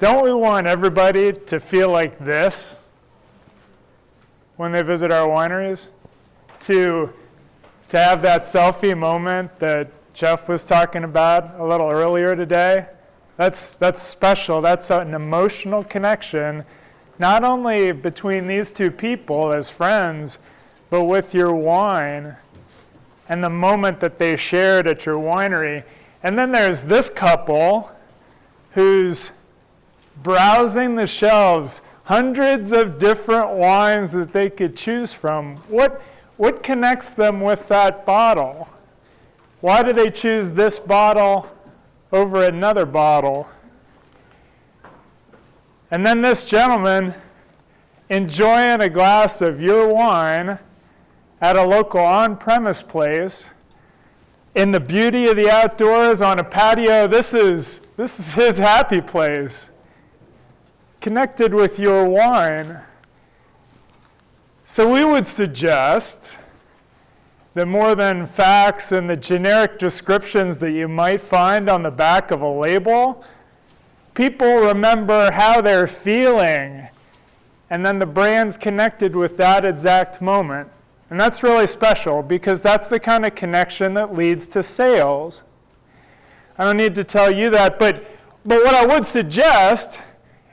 Don't we want everybody to feel like this when they visit our wineries? To have that selfie moment that Jeff was talking about a little earlier today? That's special. That's an emotional connection, not only between these two people as friends, but with your wine and the moment that they shared at your winery. And then there's this couple who's browsing the shelves, hundreds of different wines that they could choose from. What connects them with that bottle? Why do they choose this bottle over another bottle? And then this gentleman enjoying a glass of your wine at a local on-premise place in the beauty of the outdoors on a patio. This is his happy place, connected with your wine. So we would suggest that more than facts and the generic descriptions that you might find on the back of a label, people remember how they're feeling, and then the brand's connected with that exact moment. And that's really special because that's the kind of connection that leads to sales. I don't need to tell you that, but what I would suggest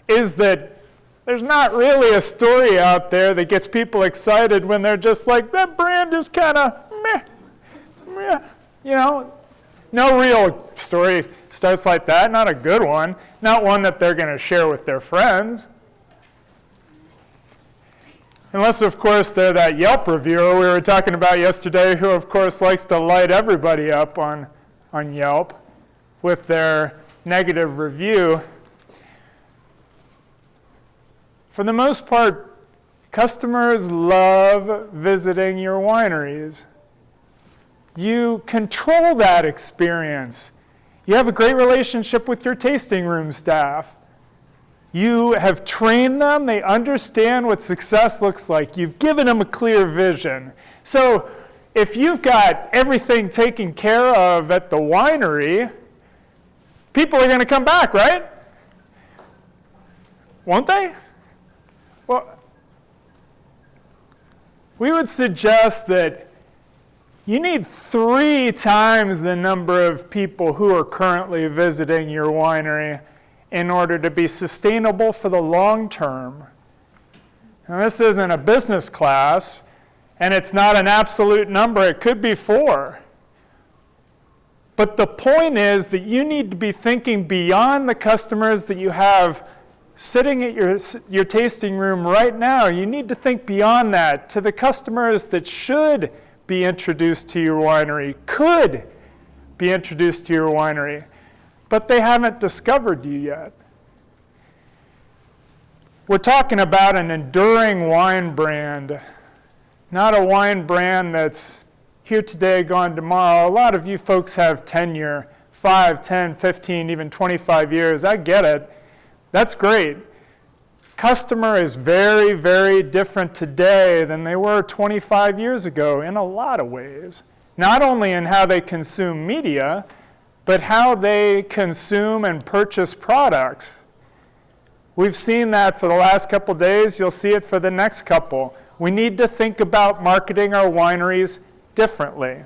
is that there's not really a story out there that gets people excited when they're just like, that brand is kind of meh. No real story starts like that, not a good one, not one that they're going to share with their friends. Unless, of course, they're that Yelp reviewer we were talking about yesterday who, of course, likes to light everybody up on Yelp with their negative review. For the most part, customers love visiting your wineries. You control that experience. You have a great relationship with your tasting room staff. You have trained them. They understand what success looks like. You've given them a clear vision. So if you've got everything taken care of at the winery, people are going to come back, right? Won't they? Well, we would suggest that you need 3 times the number of people who are currently visiting your winery in order to be sustainable for the long term. Now, this isn't a business class, and it's not an absolute number. It could be 4. But the point is that you need to be thinking beyond the customers that you have sitting at your tasting room right now. You need to think beyond that to the customers that should be introduced to your winery, could be introduced to your winery, but they haven't discovered you yet. We're talking about an enduring wine brand, not a wine brand that's here today, gone tomorrow. A lot of you folks have tenure, 5, 10, 15, even 25 years. I get it. That's great. Customer is very, very different today than they were 25 years ago in a lot of ways. Not only in how they consume media, but how they consume and purchase products. We've seen that for the last couple days. You'll see it for the next couple. We need to think about marketing our wineries differently.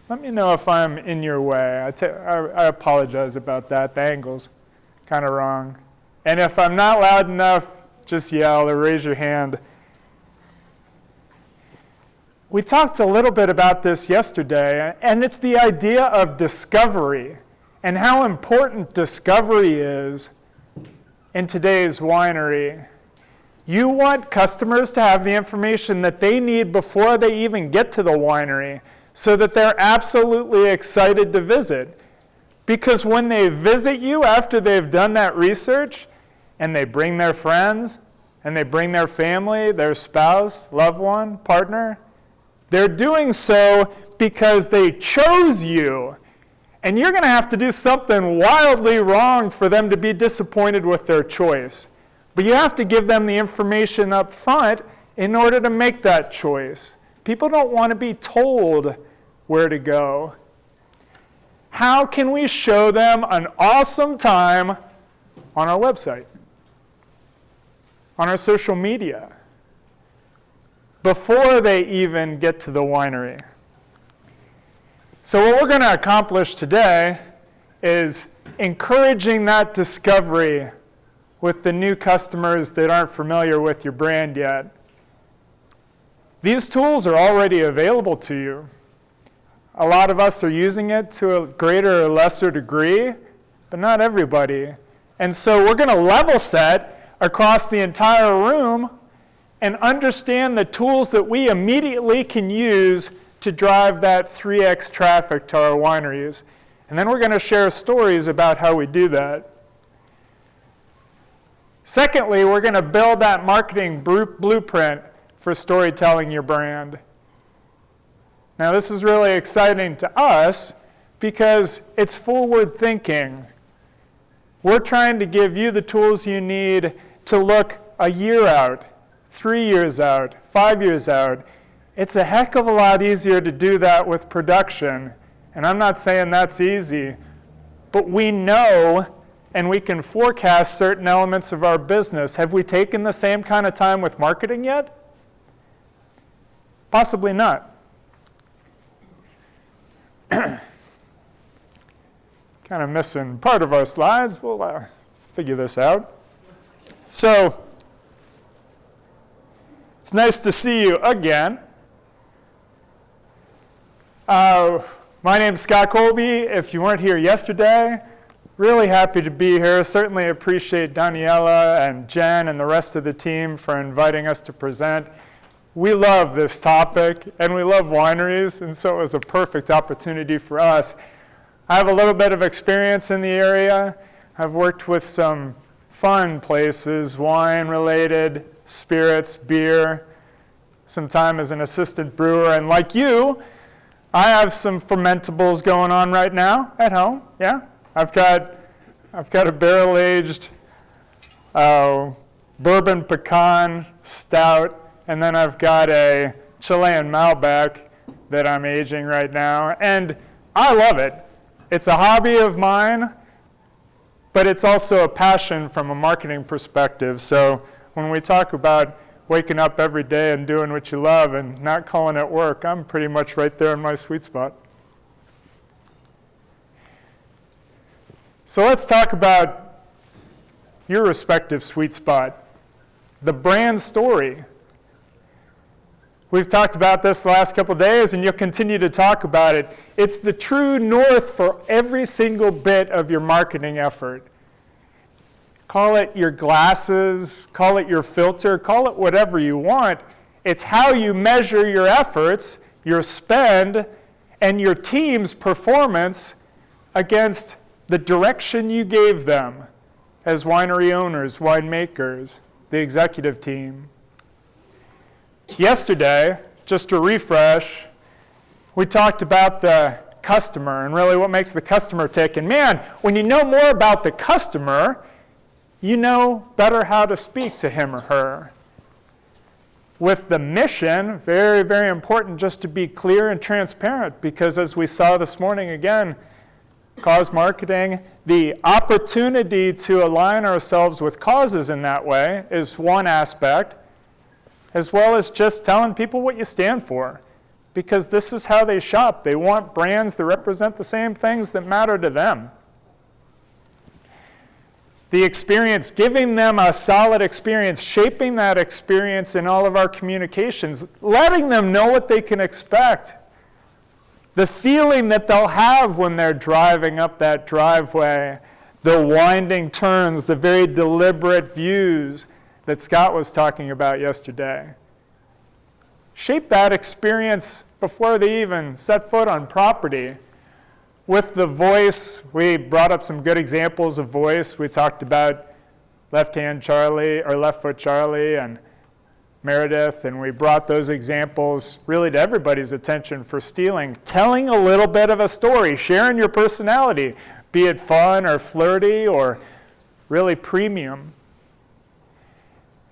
Let me know if I'm in your way. I apologize about that. The angle's kind of wrong. And if I'm not loud enough, just yell or raise your hand. We talked a little bit about this yesterday, and it's the idea of discovery and how important discovery is in today's winery. You want customers to have the information that they need before they even get to the winery so that they're absolutely excited to visit. Because when they visit you after they've done that research and they bring their friends and they bring their family, their spouse, loved one, partner, they're doing so because they chose you. And you're going to have to do something wildly wrong for them to be disappointed with their choice. But you have to give them the information up front in order to make that choice. People don't want to be told where to go. how can we show them an awesome time on our website, on our social media, before they even get to the winery? So what we're going to accomplish today is encouraging that discovery with the new customers that aren't familiar with your brand yet. These tools are already available to you. A lot of us are using it to a greater or lesser degree, but not everybody. And so we're going to level set across the entire room and understand the tools that we immediately can use to drive that 3x traffic to our wineries. And then we're going to share stories about how we do that. Secondly, we're going to build that marketing blueprint for storytelling your brand. Now, this is really exciting to us because it's forward thinking. We're trying to give you the tools you need to look a year out, 3 years out, 5 years out. It's a heck of a lot easier to do that with production. And I'm not saying that's easy, but we know and we can forecast certain elements of our business. Have we taken the same kind of time with marketing yet? Possibly not. Kind of missing part of our slides. We'll figure this out. So, it's nice to see you again. My name's Scott Colby. If you weren't here yesterday, really happy to be here. Certainly appreciate Daniela and Jen and the rest of the team for inviting us to present. We love this topic, and we love wineries, and so it was a perfect opportunity for us. I have a little bit of experience in the area. I've worked with some fun places, wine-related, spirits, beer, some time as an assistant brewer, and like you, I have some fermentables going on right now at home. Yeah, I've got a barrel-aged bourbon pecan stout, and then I've got a Chilean Malbec that I'm aging right now, and I love it. It's a hobby of mine, but it's also a passion from a marketing perspective. So when we talk about waking up every day and doing what you love and not calling it work, I'm pretty much right there in my sweet spot. So let's talk about your respective sweet spot, the brand story. We've talked about this the last couple of days, and you'll continue to talk about it. It's the true north for every single bit of your marketing effort. Call it your glasses, call it your filter, call it whatever you want. It's how you measure your efforts, your spend, and your team's performance against the direction you gave them as winery owners, winemakers, the executive team. Yesterday, just to refresh, we talked about the customer and really what makes the customer tick. And man, when you know more about the customer, you know better how to speak to him or her. With the mission, very, very important just to be clear and transparent, because as we saw this morning again, cause marketing, the opportunity to align ourselves with causes in that way is one aspect, as well as just telling people what you stand for, because this is how they shop. They want brands that represent the same things that matter to them. The experience, giving them a solid experience, shaping that experience in all of our communications, letting them know what they can expect. The feeling that they'll have when they're driving up that driveway, the winding turns, the very deliberate views that Scott was talking about yesterday. Shape that experience before they even set foot on property. With the voice, we brought up some good examples of voice. We talked about Left Foot Charlie and Meredith, and we brought those examples really to everybody's attention for stealing. Telling a little bit of a story, sharing your personality, be it fun or flirty or really premium.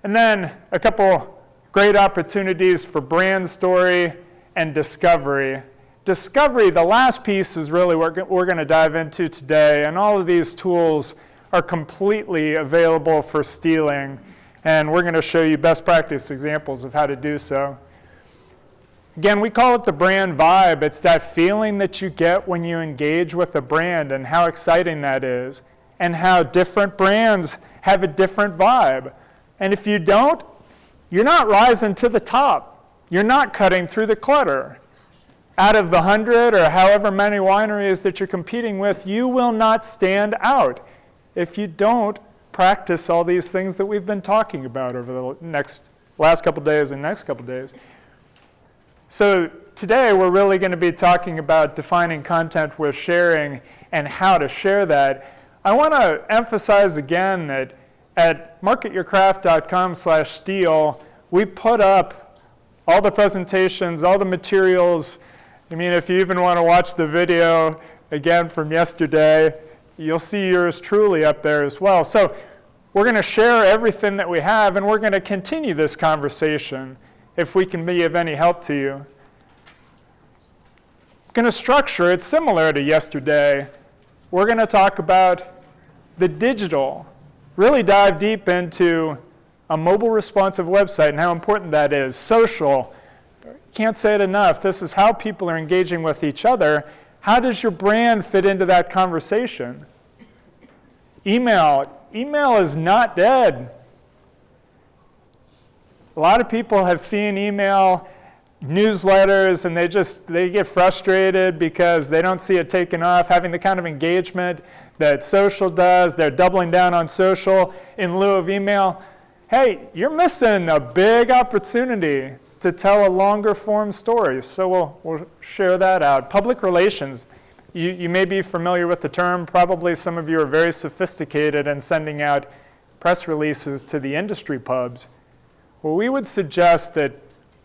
And then a couple great opportunities for brand story and discovery. discovery, the last piece, is really what we're going to dive into today. And all of these tools are completely available for stealing. And we're going to show you best practice examples of how to do so. Again, we call it the brand vibe. It's that feeling that you get when you engage with a brand and how exciting that is, and how different brands have a different vibe. And if you don't, you're not rising to the top. You're not cutting through the clutter. Out of the 100 or however many wineries that you're competing with, you will not stand out if you don't practice all these things that we've been talking about over the last couple days and next couple days. So today we're really going to be talking about defining content with sharing and how to share that. I want to emphasize again that at marketyourcraft.com/steal, we put up all the presentations, all the materials. I mean, if you even want to watch the video again from yesterday, you'll see yours truly up there as well. So we're going to share everything that we have, and we're going to continue this conversation if we can be of any help to you. I'm going to structure it similar to yesterday. We're going to talk about the digital, really dive deep into a mobile responsive website and how important that is. Social, can't say it enough. This is how people are engaging with each other. How does your brand fit into that conversation? Email is not dead. A lot of people have seen email newsletters and they get frustrated because they don't see it taken off, having the kind of engagement that social does. They're doubling down on social in lieu of email. Hey, you're missing a big opportunity to tell a longer form story. So we'll share that out. Public relations. You may be familiar with the term. Probably some of you are very sophisticated in sending out press releases to the industry pubs. Well, we would suggest that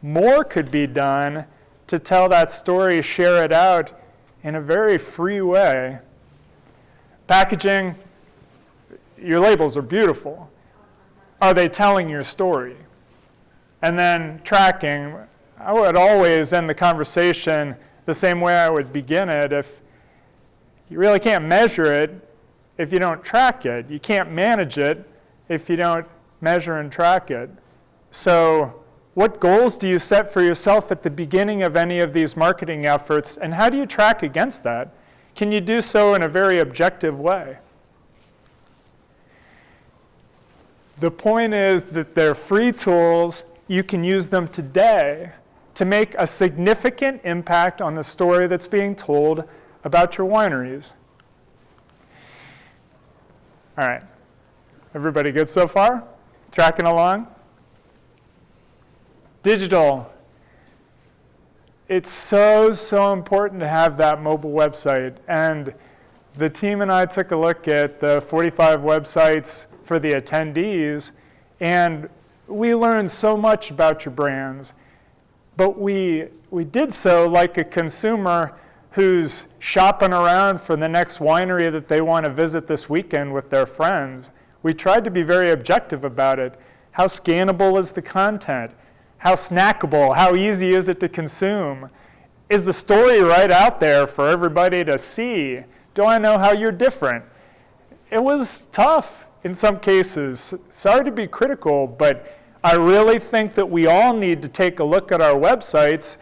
more could be done to tell that story, share it out in a very free way. Packaging, your labels are beautiful. Are they telling your story? And then tracking, I would always end the conversation the same way I would begin it. If you really can't measure it if you don't track it. You can't manage it if you don't measure and track it. So what goals do you set for yourself at the beginning of any of these marketing efforts, and how do you track against that? Can you do so in a very objective way? The point is that they're free tools. You can use them today to make a significant impact on the story that's being told about your wineries. All right. Everybody good so far? Tracking along? Digital. It's so important to have that mobile website. And the team and I took a look at the 45 websites for the attendees, and we learned so much about your brands. But we did so like a consumer who's shopping around for the next winery that they want to visit this weekend with their friends. We tried to be very objective about it. How scannable is the content? How snackable? How easy is it to consume? Is the story right out there for everybody to see? Do I know how you're different? It was tough in some cases. Sorry to be critical, but I really think that we all need to take a look at our websites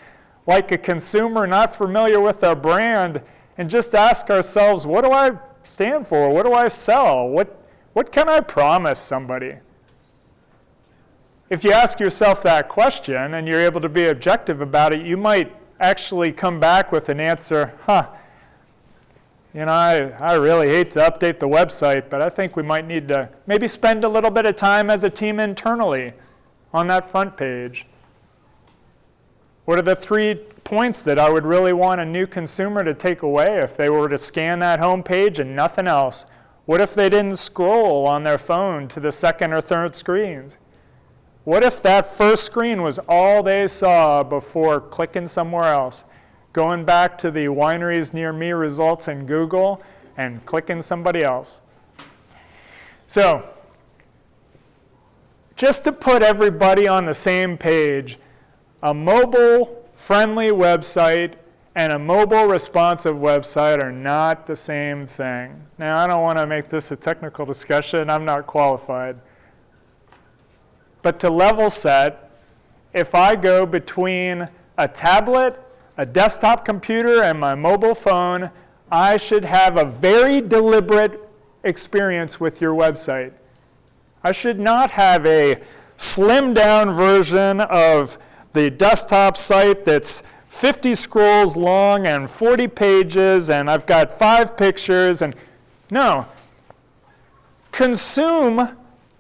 like a consumer not familiar with our brand and just ask ourselves, what do I stand for? What do I sell? What can I promise somebody? If you ask yourself that question and you're able to be objective about it, you might actually come back with an answer, I really hate to update the website, but I think we might need to maybe spend a little bit of time as a team internally on that front page. What are the 3 points that I would really want a new consumer to take away if they were to scan that home page and nothing else? What if they didn't scroll on their phone to the second or third screens? What if that first screen was all they saw before clicking somewhere else? Going back to the wineries near me results in Google and clicking somebody else. So, just to put everybody on the same page, a mobile-friendly website and a mobile responsive website are not the same thing. Now, I don't want to make this a technical discussion. I'm not qualified. But to level set, if I go between a tablet, a desktop computer, and my mobile phone, I should have a very deliberate experience with your website. I should not have a slimmed down version of the desktop site that's 50 scrolls long and 40 pages, and I've got 5 pictures, and no. Consume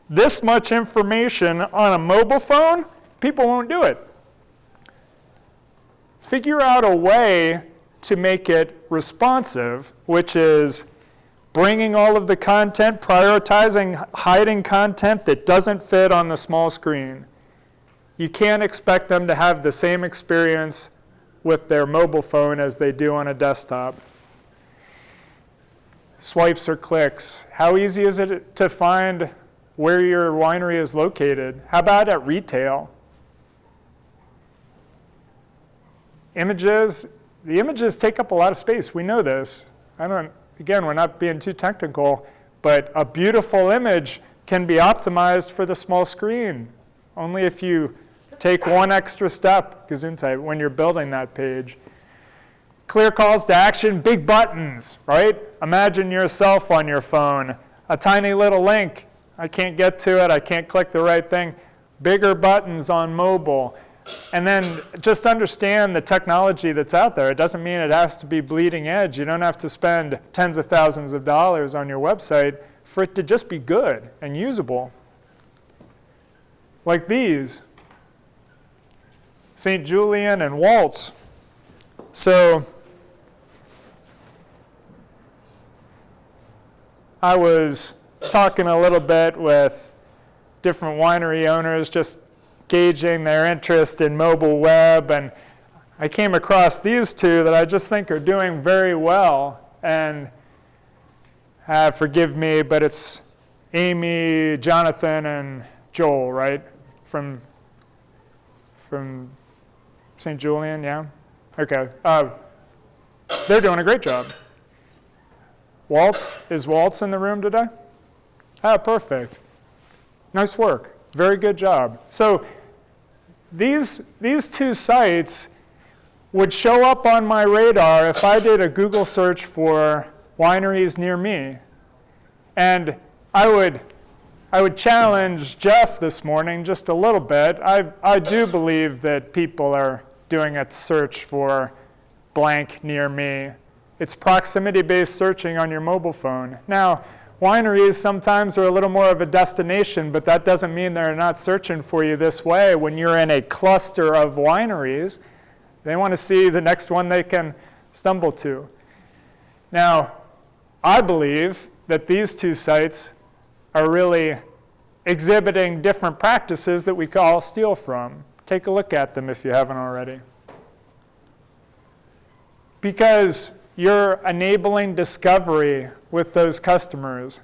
this much information on a mobile phone, people won't do it. Figure out a way to make it responsive, which is bringing all of the content, prioritizing hiding content that doesn't fit on the small screen. You can't expect them to have the same experience with their mobile phone as they do on a desktop. Swipes or clicks. How easy is it to find where your winery is located? How about at retail? Images. The images take up a lot of space. We know this. Again, we're not being too technical, but a beautiful image can be optimized for the small screen. Only if you take one extra step, Gesundheit, when you're building that page. Clear calls to action, big buttons, right? Imagine yourself on your phone, a tiny little link. I can't get to it, I can't click the right thing. Bigger buttons on mobile. And then just understand the technology that's out there. It doesn't mean it has to be bleeding edge. You don't have to spend tens of thousands of dollars on your website for it to just be good and usable. Like these. St. Julian and Waltz. So I was talking a little bit with different winery owners, just gauging their interest in mobile web, and I came across these two that I just think are doing very well. And forgive me, but it's Amy, Jonathan, and Joel, right? From St. Julian, yeah? Okay. They're doing a great job. Waltz, is Waltz in the room today? Ah, perfect. Nice work. Very good job. So these two sites would show up on my radar if I did a Google search for wineries near me. And I would challenge Jeff this morning just a little bit. I do believe that people are doing a search for blank near me. It's proximity-based searching on your mobile phone. Now, wineries sometimes are a little more of a destination, but that doesn't mean they're not searching for you this way. When you're in a cluster of wineries, they want to see the next one they can stumble to. Now, I believe that these two sites are really exhibiting different practices that we could all steal from. Take a look at them if you haven't already. Because you're enabling discovery with those customers,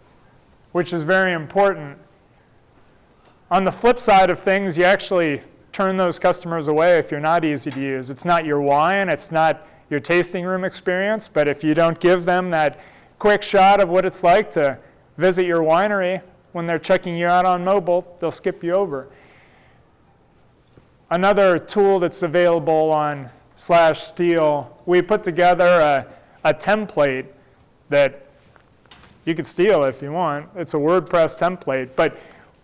which is very important. On the flip side of things, you actually turn those customers away if you're not easy to use. It's not your wine, it's not your tasting room experience, but if you don't give them that quick shot of what it's like to visit your winery when they're checking you out on mobile, they'll skip you over. Another tool that's available on /Steal, we put together a template that you could steal if you want. It's a WordPress template. But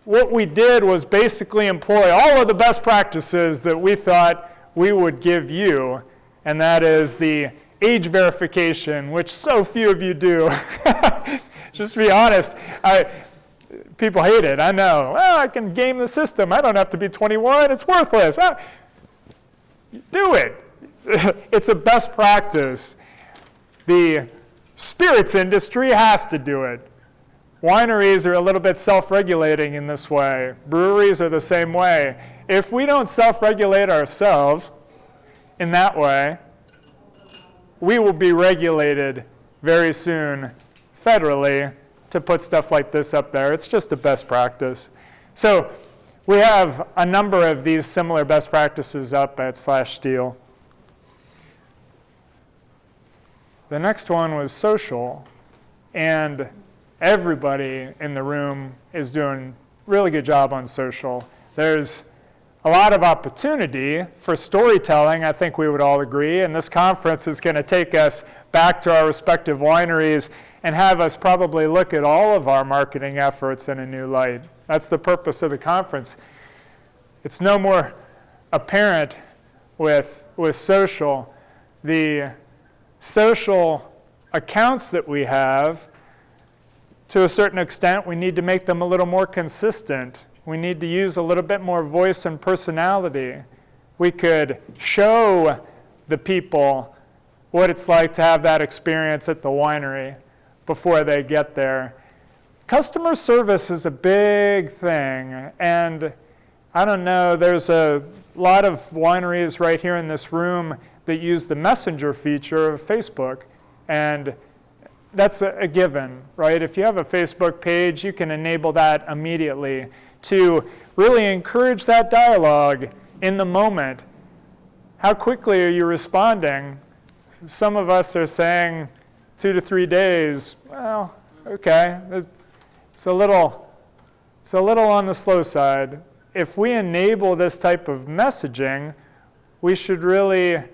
what we did was basically employ all of the best practices that we thought we would give you, and that is the age verification, which so few of you do. Just to be honest, people hate it, I know. Well, I can game the system. I don't have to be 21. It's worthless. Well, do it. It's a best practice. The spirits industry has to do it. Wineries are a little bit self-regulating in this way. Breweries are the same way. If we don't self-regulate ourselves in that way, we will be regulated very soon federally to put stuff like this up there. It's just a best practice. So we have a number of these similar best practices up at /Steal. The next one was social. And everybody in the room is doing a really good job on social. There's a lot of opportunity for storytelling, I think we would all agree, and this conference is going to take us back to our respective wineries and have us probably look at all of our marketing efforts in a new light. That's the purpose of the conference. It's no more apparent with social. The social accounts that we have, to a certain extent, we need to make them a little more consistent. We need to use a little bit more voice and personality. We could show the people what it's like to have that experience at the winery before they get there. Customer service is a big thing, and I don't know, there's a lot of wineries right here in this room that use the messenger feature of Facebook, and that's a given, right? If you have a Facebook page, you can enable that immediately to really encourage that dialogue in the moment. How quickly are you responding? Some of us are saying 2 to 3 days. Well, okay, it's a little on the slow side. If we enable this type of messaging, we should really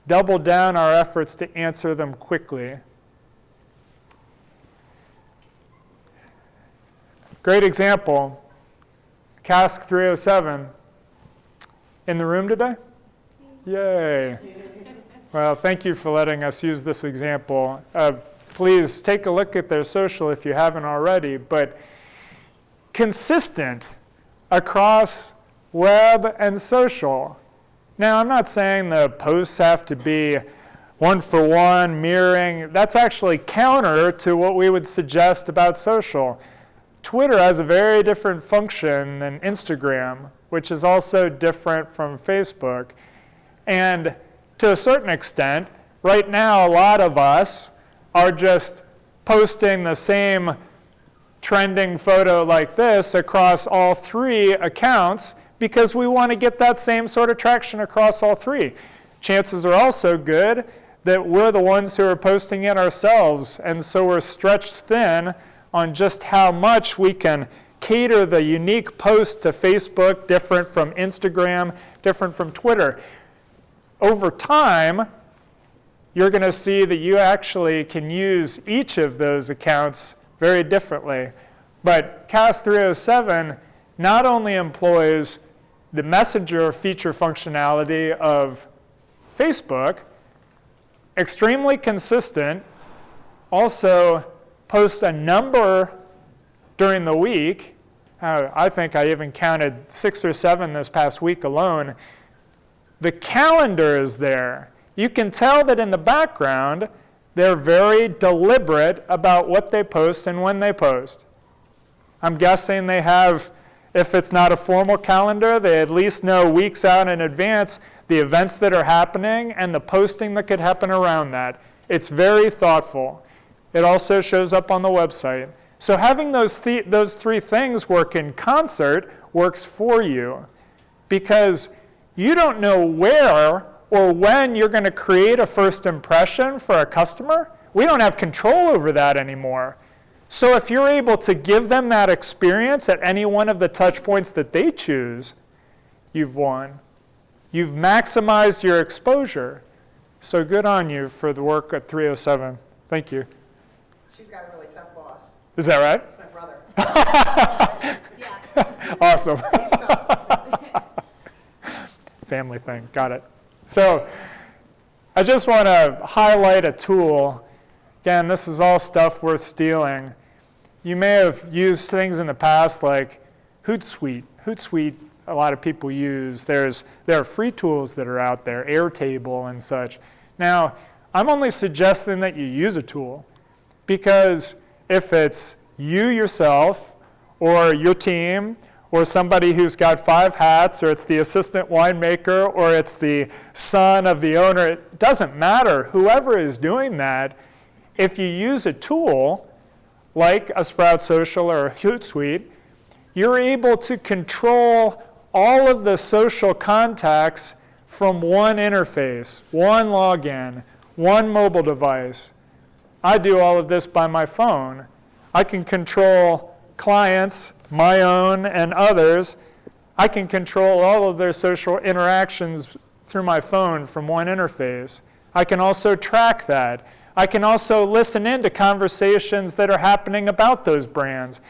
double down our efforts to answer them quickly. Great example. Cask 307. In the room today? Yay. Well, thank you for letting us use this example. Please take a look at their social if you haven't already, but consistent across web and social. Now, I'm not saying the posts have to be one-for-one mirroring. That's actually counter to what we would suggest about social. Twitter has a very different function than Instagram, which is also different from Facebook. And to a certain extent, right now, a lot of us are just posting the same trending photo like this across all 3 accounts because we want to get that same sort of traction across all 3. Chances are also good that we're the ones who are posting it ourselves, and so we're stretched thin on just how much we can cater the unique post to Facebook, different from Instagram, different from Twitter. Over time, you're going to see that you actually can use each of those accounts very differently. But Cask 307 not only employs the messenger feature functionality of Facebook, extremely consistent, also posts a number during the week. I think I even counted 6 or 7 this past week alone. The calendar is there. You can tell that in the background, they're very deliberate about what they post and when they post. I'm guessing they have, if it's not a formal calendar, they at least know weeks out in advance the events that are happening and the posting that could happen around that. It's very thoughtful. It also shows up on the website. So having those 3 things work in concert works for you, because you don't know where or when you're going to create a first impression for a customer. We don't have control over that anymore. So if you're able to give them that experience at any one of the touch points that they choose, you've won. You've maximized your exposure. So good on you for the work at 307. Thank you. She's got a really tough boss. Is that right? It's my brother. Awesome. He's tough. Family thing. Got it. So I just want to highlight a tool. Again, this is all stuff worth stealing. You may have used things in the past like Hootsuite. Hootsuite, a lot of people use. There are free tools that are out there, Airtable and such. Now, I'm only suggesting that you use a tool, because if it's you yourself or your team or somebody who's got 5 hats, or it's the assistant winemaker, or it's the son of the owner, it doesn't matter. Whoever is doing that, if you use a tool like a Sprout Social or a Hootsuite, you're able to control all of the social contacts from one interface, one login, one mobile device. I do all of this by my phone. I can control clients, my own and others. I can control all of their social interactions through my phone from one interface. I can also track that. I can also listen in to conversations that are happening about those brands.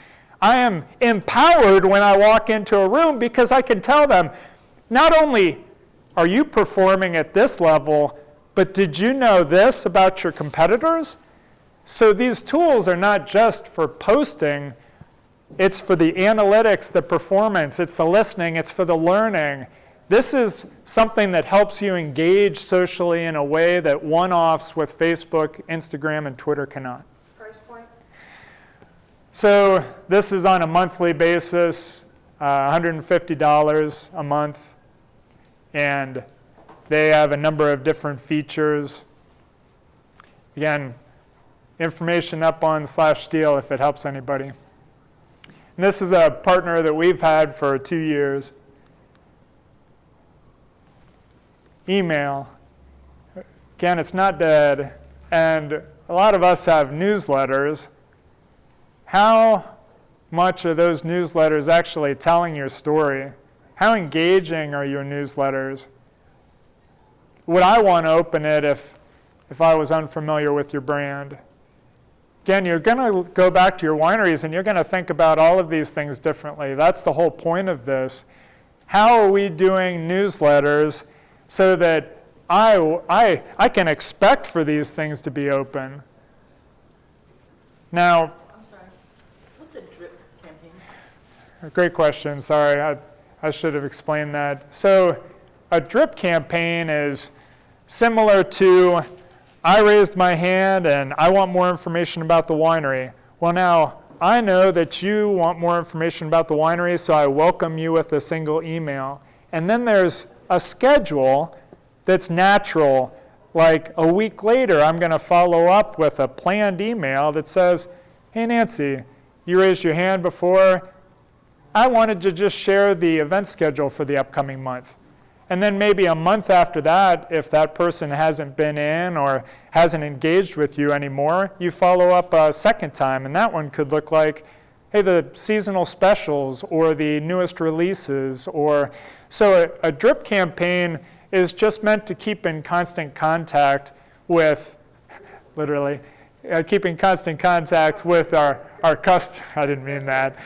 I am empowered when I walk into a room because I can tell them, not only are you performing at this level, but did you know this about your competitors? So these tools are not just for posting, it's for the analytics, the performance, it's the listening, it's for the learning. This is something that helps you engage socially in a way that one-offs with Facebook, Instagram, and Twitter cannot. Price point? So this is on a monthly basis, $150 a month. And they have a number of different features. Again, information up on /Steele if it helps anybody. And this is a partner that we've had for 2 years. Email. Again, it's not dead. And a lot of us have newsletters. How much are those newsletters actually telling your story? How engaging are your newsletters? Would I want to open it if I was unfamiliar with your brand? Again, you're going to go back to your wineries and you're going to think about all of these things differently. That's the whole point of this. How are we doing newsletters so that I can expect for these things to be open? Now, I'm sorry. What's a drip campaign? great question. Sorry, I should have explained that. So a drip campaign is similar to, I raised my hand and I want more information about the winery. Well, now, I know that you want more information about the winery, so I welcome you with a single email. And then there's a schedule that's natural. Like a week later, I'm going to follow up with a planned email that says, hey, Nancy, you raised your hand before. I wanted to just share the event schedule for the upcoming month. And then maybe a month after that, if that person hasn't been in or hasn't engaged with you anymore, you follow up a second time. And that one could look like, hey, the seasonal specials or the newest releases. So a drip campaign is just meant to keep in constant contact with, literally, keeping constant contact with our customers. I didn't mean that.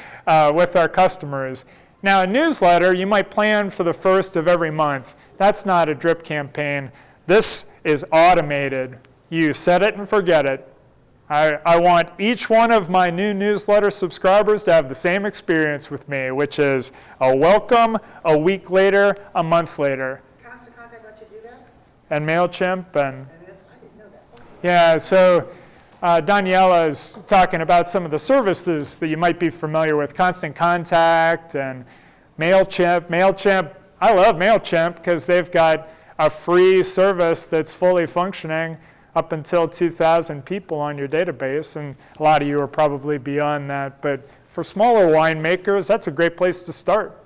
With our customers. Now, a newsletter, you might plan for the first of every month. That's not a drip campaign. This is automated. You set it and forget it. I want each one of my new newsletter subscribers to have the same experience with me, which is a welcome, a week later, a month later. Constant Contact lets you do that? And MailChimp and I didn't know that. yeah, so Daniela is talking about some of the services that you might be familiar with, Constant Contact and MailChimp. MailChimp, I love MailChimp because they've got a free service that's fully functioning up until 2,000 people on your database, and a lot of you are probably beyond that. But for smaller winemakers, that's a great place to start.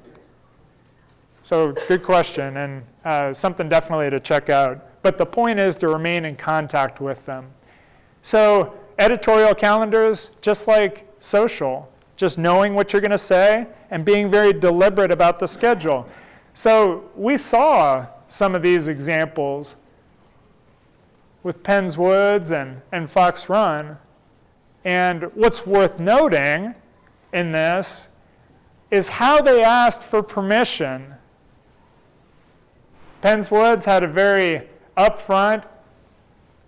So good question, and something definitely to check out. But the point is to remain in contact with them. So editorial calendars, just like social, just knowing what you're going to say and being very deliberate about the schedule. So we saw some of these examples with Penns Woods and Fox Run. And what's worth noting in this is how they asked for permission. Penns Woods had a very upfront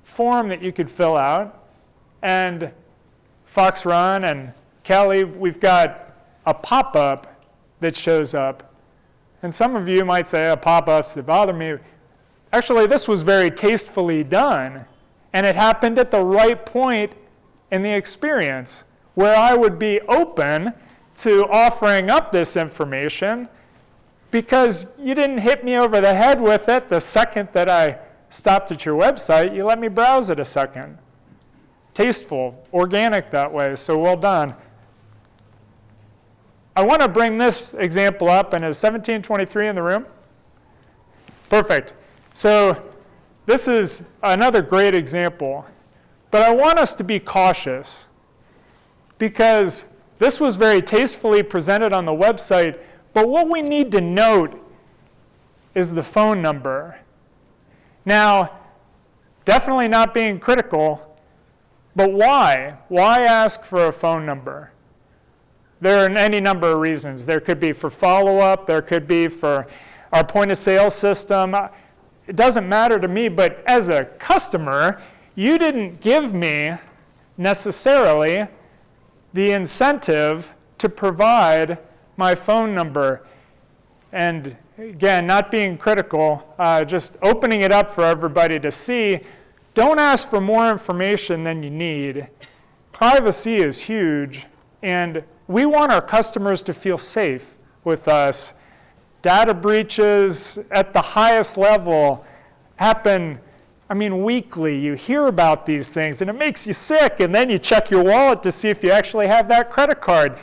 form that you could fill out. And Fox Run and Kelly, we've got a pop-up that shows up. And some of you might say, pop-ups that bother me. Actually, this was very tastefully done. And it happened at the right point in the experience where I would be open to offering up this information because you didn't hit me over the head with it the second that I stopped at your website. You let me browse it a second. Tasteful, organic that way, so well done. I want to bring this example up, and is 1723 in the room? Perfect. So this is another great example. But I want us to be cautious because this was very tastefully presented on the website, but what we need to note is the phone number. Now, definitely not being critical, but why? Why ask for a phone number? There are any number of reasons. There could be for follow-up, there could be for our point-of-sale system. It doesn't matter to me, but as a customer, you didn't give me necessarily the incentive to provide my phone number. And again, not being critical, just opening it up for everybody to see. Don't ask for more information than you need. Privacy is huge, and we want our customers to feel safe with us. Data breaches at the highest level happen, weekly. You hear about these things, and it makes you sick, and then you check your wallet to see if you actually have that credit card.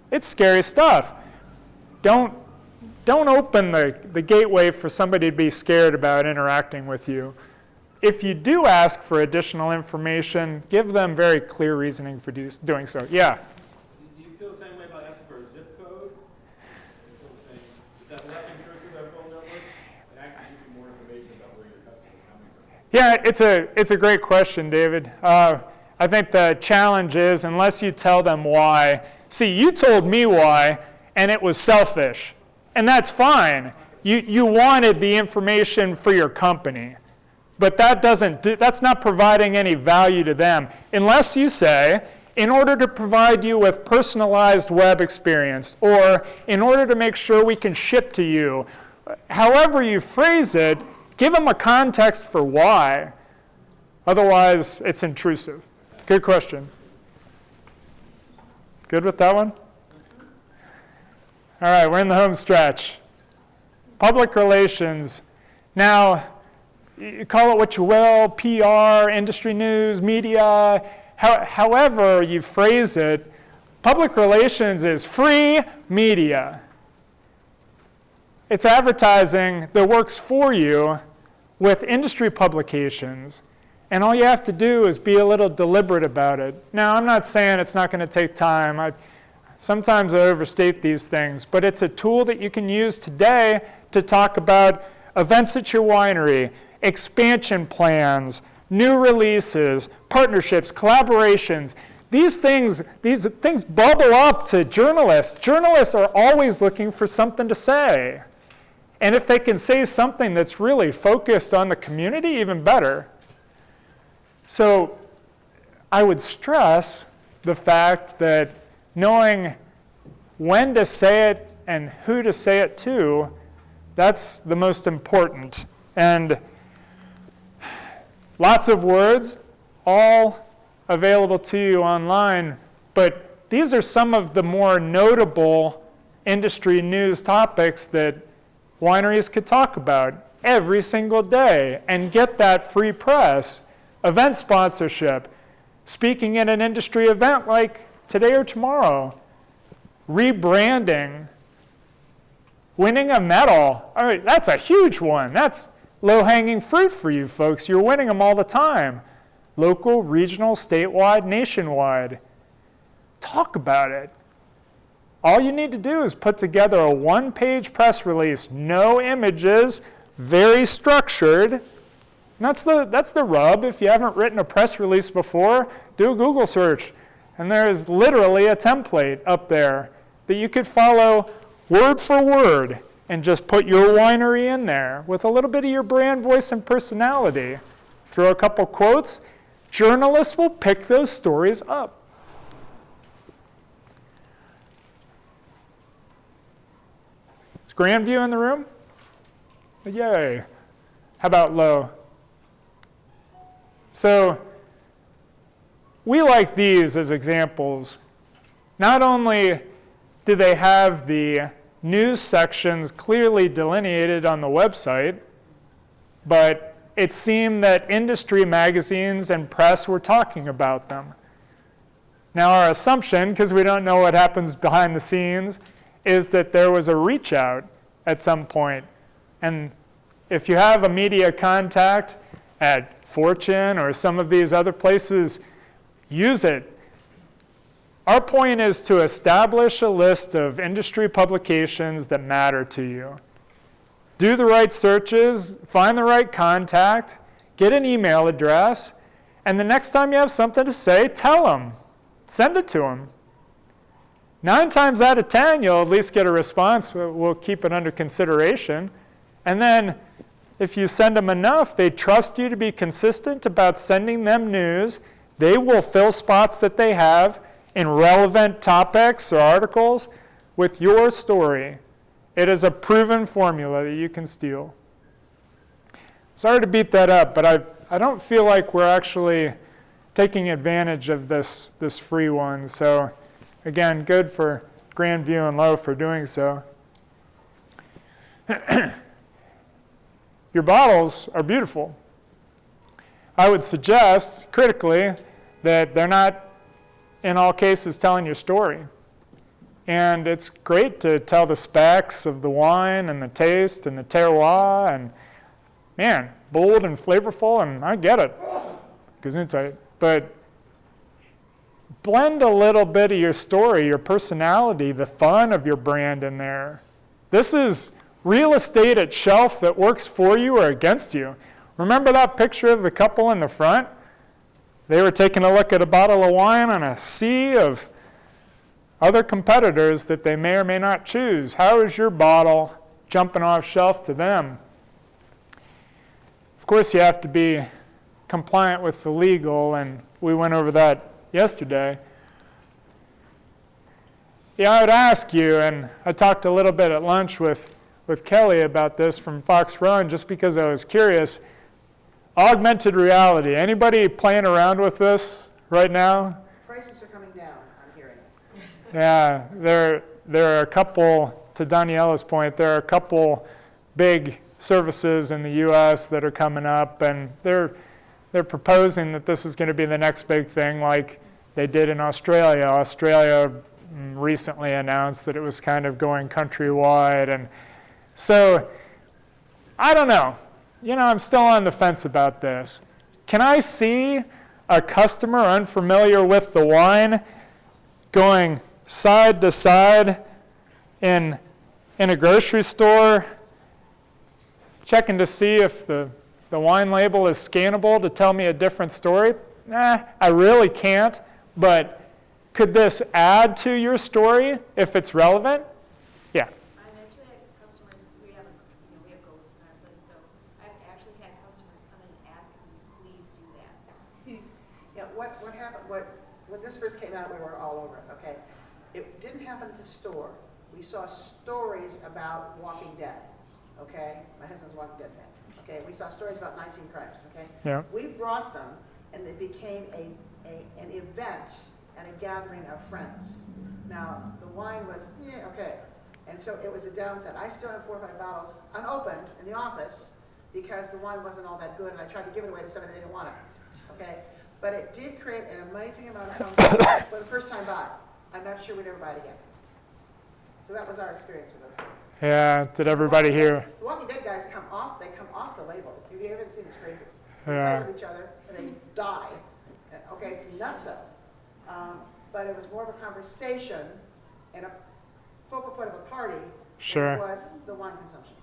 It's scary stuff. Don't open the gateway for somebody to be scared about interacting with you. If you do ask for additional information, give them very clear reasoning for doing so. Yeah? Do you feel the same way about asking for a zip code? Is that less intrusive than a phone number? It actually gives you more information about where your customer is coming from. Yeah, it's a great question, David. I think the challenge is, unless you tell them why. See, you told me why, and it was selfish. And that's fine. You wanted the information for your company. But that's not providing any value to them. Unless you say, in order to provide you with personalized web experience, or in order to make sure we can ship to you, however you phrase it, give them a context for why. Otherwise, it's intrusive. Good question. Good with that one? All right, we're in the home stretch. Public relations. Now, you call it what you will, PR, industry news, media, however you phrase it, public relations is free media. It's advertising that works for you with industry publications, and all you have to do is be a little deliberate about it. Now, I'm not saying it's not going to take time. Sometimes I overstate these things, but it's a tool that you can use today to talk about events at your winery, expansion plans, new releases, partnerships, collaborations. These things bubble up to journalists. Journalists are always looking for something to say. And if they can say something that's really focused on the community, even better. So I would stress the fact that knowing when to say it and who to say it to, that's the most important. And lots of words, all available to you online, but these are some of the more notable industry news topics that wineries could talk about every single day and get that free press. Event sponsorship, speaking at an industry event like today or tomorrow, rebranding, winning a medal. All right, that's a huge one. That's low-hanging fruit for you folks. You're winning them all the time. Local, regional, statewide, nationwide. Talk about it. All you need to do is put together a one-page press release, no images, very structured. And that's the rub. If you haven't written a press release before, do a Google search. And there's literally a template up there that you could follow word for word and just put your winery in there with a little bit of your brand voice and personality. Throw a couple quotes. Journalists will pick those stories up. Is Grandview in the room? Yay. How about low? So we like these as examples. Not only do they have the news sections clearly delineated on the website, but it seemed that industry magazines and press were talking about them. Now our assumption, because we don't know what happens behind the scenes, is that there was a reach out at some point. And if you have a media contact at Fortune or some of these other places, use it. Our point is to establish a list of industry publications that matter to you. Do the right searches, find the right contact, get an email address, and the next time you have something to say, tell them. Send it to them. 9 times out of 10, you'll at least get a response. We'll keep it under consideration. And then if you send them enough, they trust you to be consistent about sending them news. They will fill spots that they have in relevant topics or articles with your story. It is a proven formula that you can steal. Sorry to beat that up, but I don't feel like we're actually taking advantage of this free one. So again, good for Grandview and Lowe for doing so. Your bottles are beautiful. I would suggest, critically, that they're not, in all cases, telling your story. And it's great to tell the specs of the wine and the taste and the terroir and, man, bold and flavorful, and I get it. Gesundheit. But blend a little bit of your story, your personality, the fun of your brand in there. This is real estate at shelf that works for you or against you. Remember that picture of the couple in the front? They were taking a look at a bottle of wine on a sea of other competitors that they may or may not choose. How is your bottle jumping off shelf to them? Of course, you have to be compliant with the legal, and we went over that yesterday. Yeah, I would ask you, and I talked a little bit at lunch with Kelly about this from Fox Run, just because I was curious. Augmented reality. Anybody playing around with this right now? Prices are coming down, I'm hearing. Yeah, there are a couple, to Daniela's point, there are a couple big services in the U.S. that are coming up, and they're proposing that this is going to be the next big thing like they did in Australia. Australia recently announced that it was kind of going countrywide, and so I don't know. I'm still on the fence about this. Can I see a customer unfamiliar with the wine going side to side in a grocery store, checking to see if the wine label is scannable to tell me a different story? I really can't, but could this add to your story if it's relevant? Yeah. I've actually had customers, because we have ghosts in our place, so I've actually had customers come in and ask me, please do that. Yeah, what happened, when this first came out, we were all over it, okay? It didn't happen at the store. We saw stories about Walking Dead, okay? My husband's a Walking Dead fan, okay? We saw stories about 19 Crimes, okay? Yeah. We brought them, and it became an event and a gathering of friends. Now, the wine was, okay. And so it was a downside. I still have 4 or 5 bottles unopened in the office because the wine wasn't all that good, and I tried to give it away to somebody that didn't want it, okay? But it did create an amazing amount of fun for the first time buy. I'm not sure we'd ever buy it again. So that was our experience with those things. Yeah, did everybody hear? The Walking Dead guys come off the label. If you haven't seen, it's crazy. They Yeah. fight with each other, and they die. Okay, it's nutso. But it was more of a conversation and a focal point of a party Sure. than it was the wine consumption.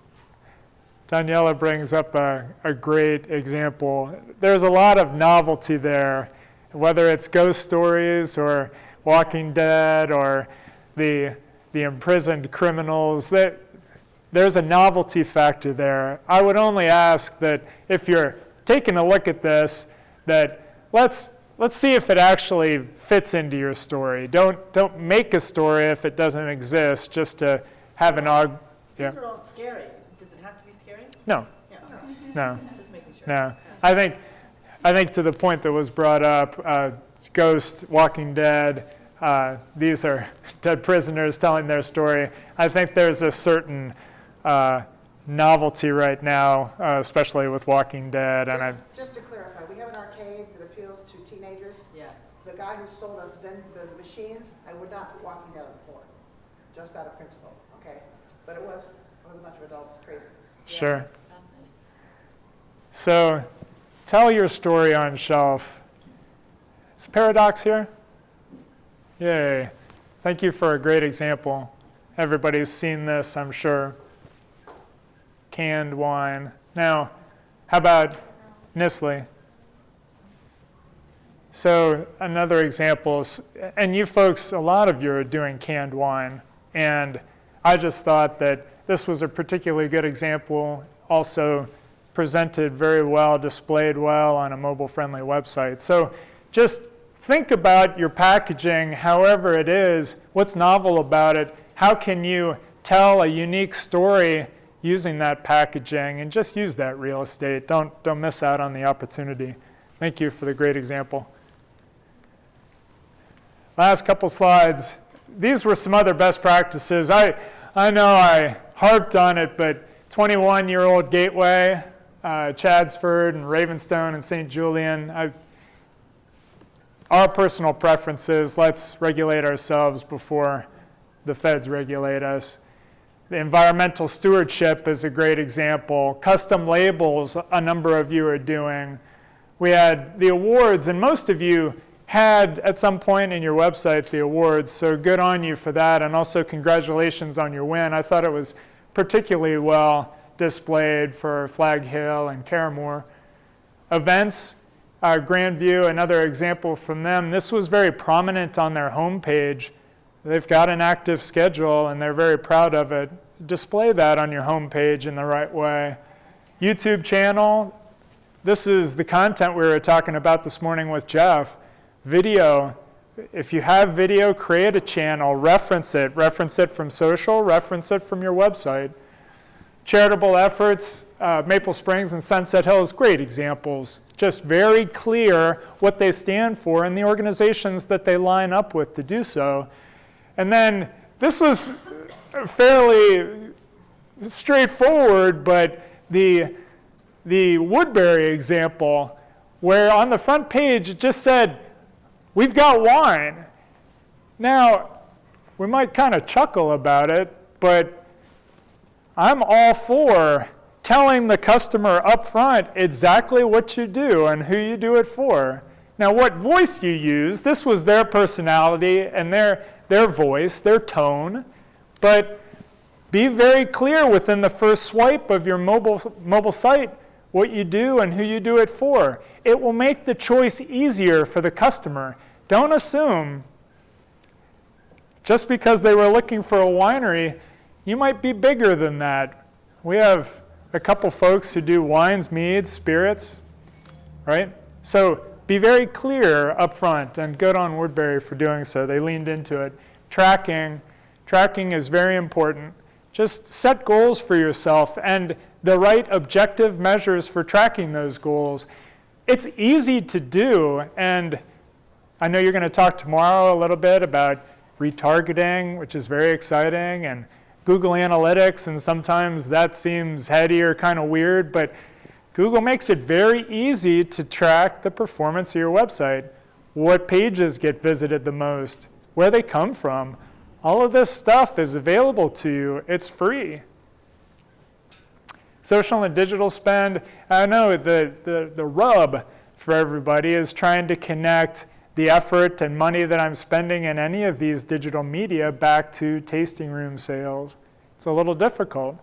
Daniela brings up a great example. There's a lot of novelty there, whether it's ghost stories or Walking Dead or the imprisoned criminals. There's a novelty factor there. I would only ask that if you're taking a look at this, that let's see if it actually fits into your story. Don't make a story if it doesn't exist just to have an These yeah. are all scary. Does it have to be scary? No, Yeah. no. Just making sure. No, I think to the point that was brought up, Ghost, Walking Dead, these are dead prisoners telling their story. I think there's a certain novelty right now, especially with Walking Dead, and Just to clarify, we have an arcade that appeals to teenagers. Yeah. The guy who sold us the machines, I would not put Walking Dead on the floor, just out of principle, okay? But it was a bunch of adults, crazy. sure. Fascinating. So tell your story on shelf. Is Paradox here? Yay. Thank you for a great example. Everybody's seen this, I'm sure. Canned wine. Now, how about Nestle? So another example, and you folks, a lot of you are doing canned wine, and I just thought that this was a particularly good example, also presented very well, displayed well on a mobile-friendly website. So just think about your packaging, however it is, what's novel about it, how can you tell a unique story using that packaging, and just use that real estate. Don't miss out on the opportunity. Thank you for the great example. Last couple slides. These were some other best practices. I know I harped on it, but 21-year-old Gateway, Chadsford and Ravenstone and St. Julian, our personal preferences, let's regulate ourselves before the feds regulate us. The environmental stewardship is a great example. Custom labels, a number of you are doing. We had the awards, and most of you had at some point in your website the awards, so good on you for that, and also congratulations on your win. I thought it was particularly well displayed for Flag Hill and Carramore. Events, Grandview, another example from them. This was very prominent on their homepage. They've got an active schedule, and they're very proud of it. Display that on your homepage in the right way. YouTube channel, this is the content we were talking about this morning with Jeff. Video, if you have video, create a channel, reference it from social, reference it from your website. Charitable efforts, Maple Springs and Sunset Hills, great examples. Just very clear what they stand for and the organizations that they line up with to do so. And then this was fairly straightforward, but the Woodbury example, where on the front page it just said, "We've got wine." Now, we might kind of chuckle about it, but I'm all for telling the customer up front exactly what you do and who you do it for. Now, what voice you use, this was their personality and their voice, their tone, but be very clear within the first swipe of your mobile site what you do and who you do it for. It will make the choice easier for the customer. Don't assume just because they were looking for a winery, you might be bigger than that. We have a couple folks who do wines, meads, spirits, right? So be very clear up front, and good on Woodbury for doing so. They leaned into it. Tracking is very important. Just set goals for yourself and the right objective measures for tracking those goals. It's easy to do, and I know you're going to talk tomorrow a little bit about retargeting, which is very exciting, and Google Analytics, and sometimes that seems heady or kind of weird, but Google makes it very easy to track the performance of your website, what pages get visited the most, where they come from. All of this stuff is available to you. It's free. Social and digital spend, I know the rub for everybody is trying to connect the effort and money that I'm spending in any of these digital media back to tasting room sales. It's a little difficult,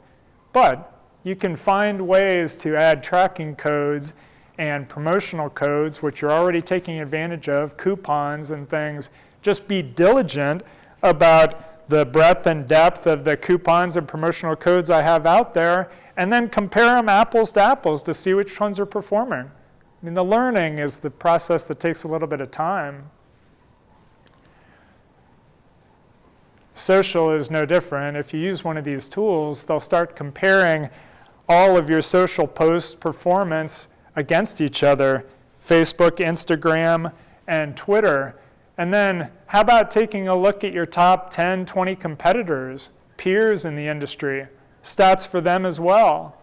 but you can find ways to add tracking codes and promotional codes, which you're already taking advantage of, coupons and things. Just be diligent about the breadth and depth of the coupons and promotional codes I have out there, and then compare them apples to apples to see which ones are performing. I mean, the learning is the process that takes a little bit of time. Social is no different. If you use one of these tools, they'll start comparing all of your social posts' performance against each other, Facebook, Instagram, and Twitter. And then how about taking a look at your top 10, 20 competitors, peers in the industry, stats for them as well.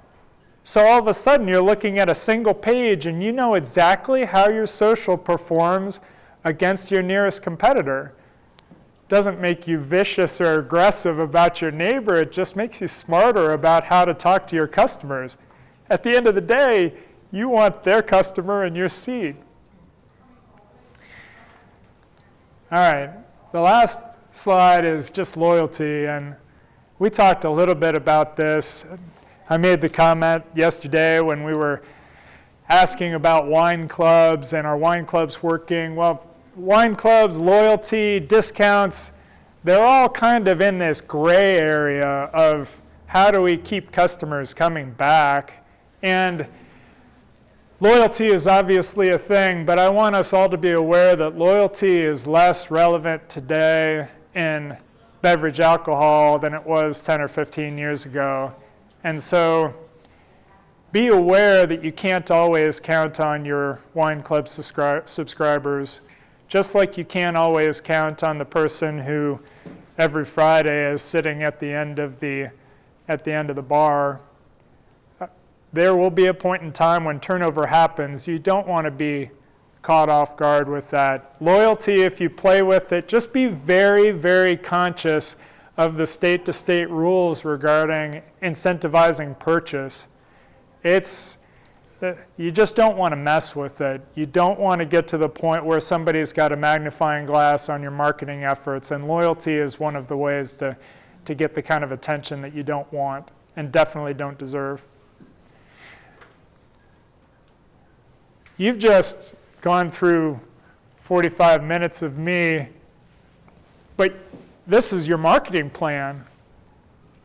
So all of a sudden you're looking at a single page and you know exactly how your social performs against your nearest competitor. Doesn't make you vicious or aggressive about your neighbor, it just makes you smarter about how to talk to your customers. At the end of the day, You want their customer in your seat. All right, the last slide is just loyalty, and we talked a little bit about this. I made the comment yesterday when we were asking about wine clubs and are wine clubs working. Well, wine clubs, loyalty, discounts, they're all kind of in this gray area of how do we keep customers coming back. And loyalty is obviously a thing, but I want us all to be aware that loyalty is less relevant today in beverage alcohol than it was 10 or 15 years ago. And so be aware that you can't always count on your wine club subscribers, just like you can't always count on the person who every Friday is sitting at the end of the bar. There will be a point in time when turnover happens. You don't want to be caught off guard with that. Loyalty, if you play with it, just be very, very conscious of the state-to-state rules regarding incentivizing purchase. You just don't want to mess with it. You don't want to get to the point where somebody's got a magnifying glass on your marketing efforts, and loyalty is one of the ways to get the kind of attention that you don't want and definitely don't deserve. You've just gone through 45 minutes of me, but this is your marketing plan.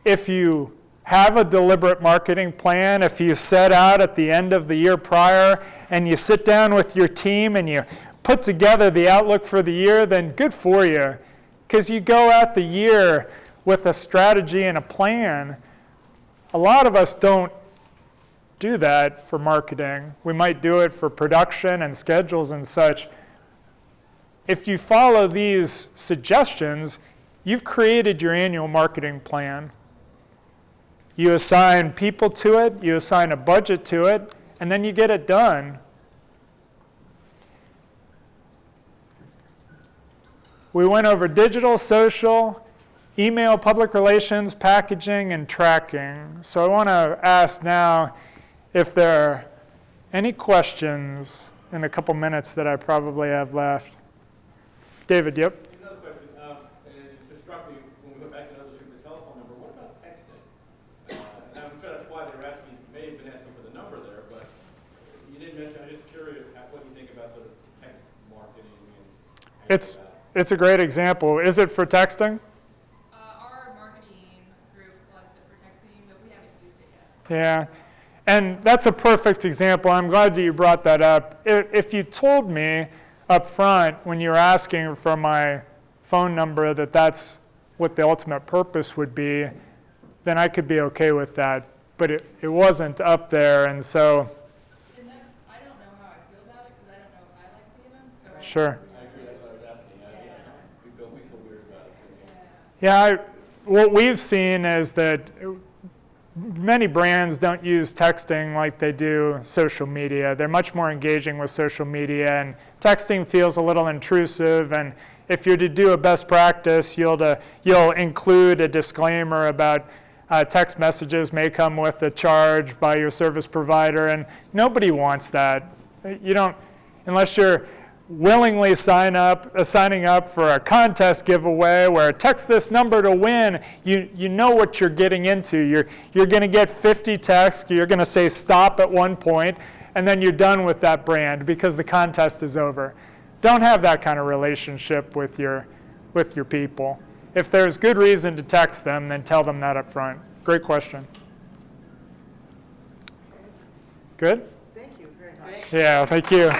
If you have a deliberate marketing plan, if you set out at the end of the year prior and you sit down with your team and you put together the outlook for the year, then good for you, because you go out the year with a strategy and a plan. A lot of us don't do that for marketing. We might do it for production and schedules and such. If you follow these suggestions, you've created your annual marketing plan. You assign people to it, you assign a budget to it, and then you get it done. We went over digital, social, email, public relations, packaging, and tracking. So I want to ask now if there are any questions in the couple minutes that I probably have left. David, yep. Another question, and it just struck me when we went back to another stream, the telephone number. What about texting? And I'm sure that's why they were asking, may have been asking for the number there, but you didn't mention. I'm just curious what you think about sort of text marketing and It's a great example. Is it for texting? Our marketing group collects it for texting, but we haven't used it yet. Yeah. And that's a perfect example. I'm glad that you brought that up. If you told me up front when you were asking for my phone number that that's what the ultimate purpose would be, then I could be okay with that. But it wasn't up there, and so. And that's, I don't know how I feel about it because I don't know if I like seeing them. So Sure. I agree, that's what I was asking. We feel weird about it. Yeah, what we've seen is that many brands don't use texting like they do social media. They're much more engaging with social media, and texting feels a little intrusive. And if you're to do a best practice, you'll include a disclaimer about text messages may come with a charge by your service provider, and nobody wants that. You don't, unless you're willingly signing up for a contest giveaway where text this number to win, you know what you're getting into. You're going to get 50 texts, you're going to say stop at one point, and then you're done with that brand because the contest is over. Don't have that kind of relationship with your people. If there's good reason to text them, then tell them that up front. Great question. Good? Thank you very much. Yeah, thank you.